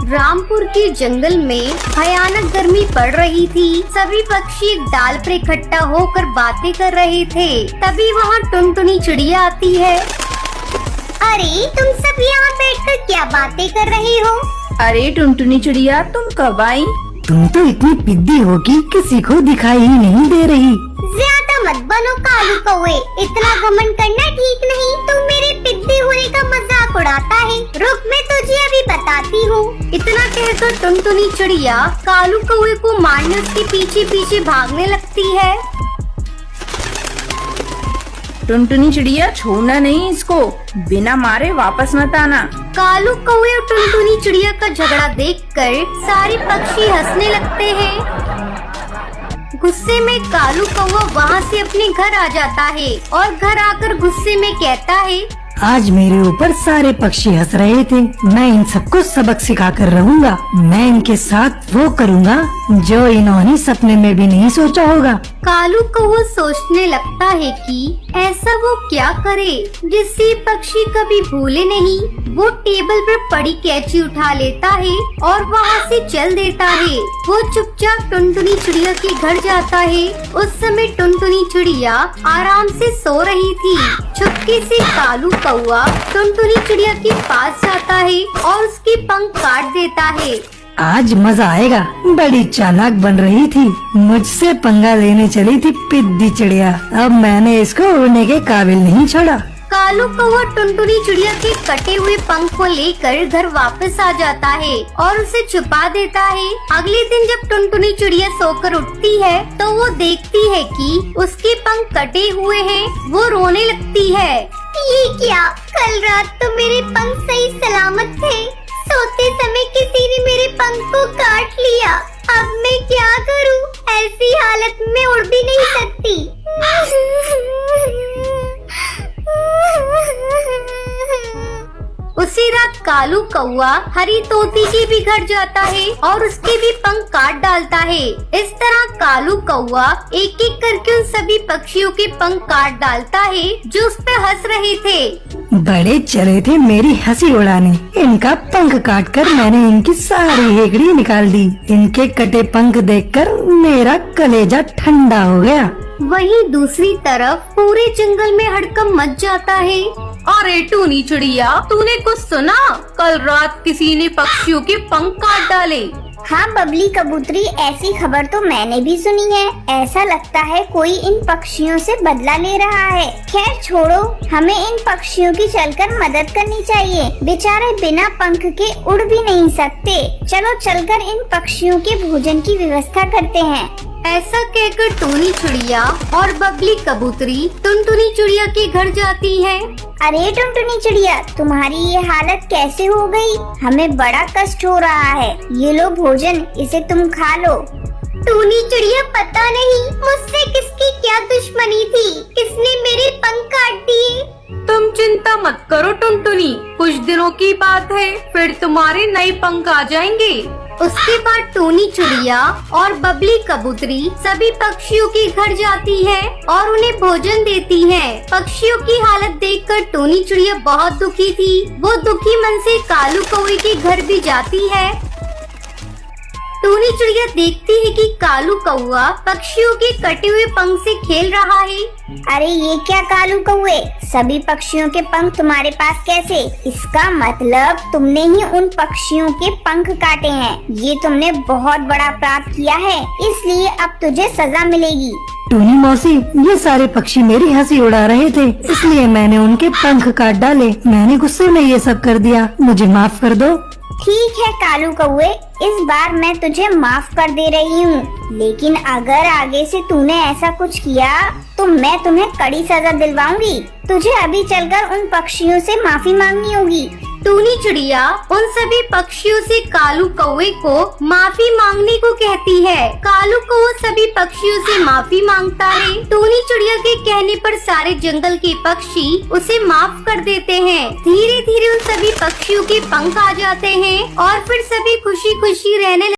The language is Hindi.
रामपुर के जंगल में भयानक गर्मी पड़ रही थी। सभी पक्षी एक डाल पर इकट्ठा होकर बातें कर रहे थे। तभी वहाँ टुनटुनी चिड़िया आती है। अरे तुम सब यहाँ बैठकर क्या बातें कर रही हो? अरे टुनटुनी चिड़िया, तुम कब आई? तुम तो इतनी पिद्दी हो कि किसी को दिखाई ही नहीं दे रही। ज्यादा मत बनो कालू कौवे, इतना घमंड करना ठीक नहीं। तुम मेरे पिद्दी होने का मजाक उड़ाता है। रुक, मैं तुझे अभी बताती हूँ। इतना कहकर टुनटुनी चिड़िया कालू कौवे को मारने उसके पीछे पीछे भागने लगती है। टुनटुनी चिड़िया, छोड़ना नहीं इसको, बिना मारे वापस मत आना। कालू कौवे और टुनटुनी चिड़िया का झगड़ा देखकर सारे पक्षी हंसने लगते हैं। गुस्से में कालू कौवा वहाँ से अपने घर आ जाता है और घर आकर गुस्से में कहता है, आज मेरे ऊपर सारे पक्षी हंस रहे थे। मैं इन सबको सबक सिखा कर रहूँगा। मैं इनके साथ वो करूँगा जो इन्होंने सपने में भी नहीं सोचा होगा। कालू कौवा सोचने लगता है कि ऐसा वो क्या करे जिससे पक्षी कभी भूले नहीं। वो टेबल पर पड़ी कैंची उठा लेता है और वहाँ से चल देता है। वो चुपचाप टुनटुनी चिड़िया के घर जाता है। उस समय टुनटुनी चिड़िया आराम से सो रही थी। चुपके से कालू कौवा टुनटुनी चिड़िया के पास जाता है और उसके पंख काट देता है। आज मजा आएगा। बड़ी चालाक बन रही थी, मुझसे पंगा लेने चली थी पिद्दी चिड़िया। अब मैंने इसको उड़ने के काबिल नहीं छोड़ा। कालू कौवा टुनटुनी चिड़िया के कटे हुए पंख को लेकर घर वापस आ जाता है और उसे छुपा देता है। अगले दिन जब टुनटुनी चिड़िया सोकर उठती है तो वो देखती है कि उसके पंख कटे हुए हैं। वो रोने लगती है। ये क्या? कल रात तो मेरे पंख सही सलामत थे। सोते समय किसी ने मेरे पंख को काट लिया। अब मैं क्या करूं? ऐसी हालत में उड़ भी नहीं सकती। उसी रात कालू कौवा हरी तोती के भी घर जाता है और उसके भी पंख काट डालता है। इस तरह कालू कौवा एक एक करके उन सभी पक्षियों के पंख काट डालता है जो उस पर हंस रहे थे। बड़े चले थे मेरी हंसी उड़ाने। इनका पंख काटकर मैंने इनकी सारी हेकड़ी निकाल दी। इनके कटे पंख देखकर मेरा कलेजा ठंडा हो गया। वहीं दूसरी तरफ पूरे जंगल में हड़कंप मच जाता है। अरे टूनी चिड़िया, तूने कुछ सुना? कल रात किसी ने पक्षियों के पंख काट डाले। हाँ बबली कबूतरी, ऐसी खबर तो मैंने भी सुनी है। ऐसा लगता है कोई इन पक्षियों से बदला ले रहा है। खैर छोड़ो, हमें इन पक्षियों की चलकर मदद करनी चाहिए। बेचारे बिना पंख के उड़ भी नहीं सकते। चलो चलकर इन पक्षियों के भोजन की व्यवस्था करते हैं। ऐसा कहकर टूनी चिड़िया और बबली कबूतरी टुनटुनी चिड़िया के घर जाती है। अरे टुनटुनी चिड़िया, तुम्हारी ये हालत कैसे हो गई? हमें बड़ा कष्ट हो रहा है। ये लो भोजन, इसे तुम खा लो। टूनी चिड़िया, पता नहीं मुझसे किसकी क्या दुश्मनी थी, किसने मेरे पंख काट दिए। तुम चिंता मत करो टुनटुनी, कुछ दिनों की बात है, फिर तुम्हारे नए पंख आ जाएंगे। उसके बाद टूनी चिड़िया और बबली कबूतरी सभी पक्षियों के घर जाती है और उन्हें भोजन देती है। पक्षियों की हालत देखकर टूनी चिड़िया बहुत दुखी थी। वो दुखी मन से कालू कौवे के घर भी जाती है। टूनी चिड़िया देखती है कि कालू कौवा पक्षियों के कटे हुए पंख से खेल रहा है। अरे ये क्या कालू कौवे, सभी पक्षियों के पंख तुम्हारे पास कैसे? इसका मतलब तुमने ही उन पक्षियों के पंख काटे हैं। ये तुमने बहुत बड़ा अपराध किया है, इसलिए अब तुझे सजा मिलेगी। टूनी मौसी, ये सारे पक्षी मेरी हंसी उड़ा रहे थे, इसलिए मैंने उनके पंख काट डाले। मैंने गुस्से में ये सब कर दिया, मुझे माफ कर दो। ठीक है कालू कौवे, इस बार मैं तुझे माफ कर दे रही हूँ, लेकिन अगर आगे से तूने ऐसा कुछ किया तो मैं तुम्हें कड़ी सजा दिलवाऊंगी। तुझे अभी चलकर उन पक्षियों से माफी मांगनी होगी। टूनी चिड़िया उन सभी पक्षियों से कालू कौवे को माफी मांगने को कहती है। कालू कौवा सभी पक्षियों से माफी मांगता है। टूनी चिड़िया के कहने पर सारे जंगल के पक्षी उसे माफ कर देते हैं। धीरे धीरे उन सभी पक्षियों के पंख आ जाते हैं और फिर सभी खुशी खुशी रहने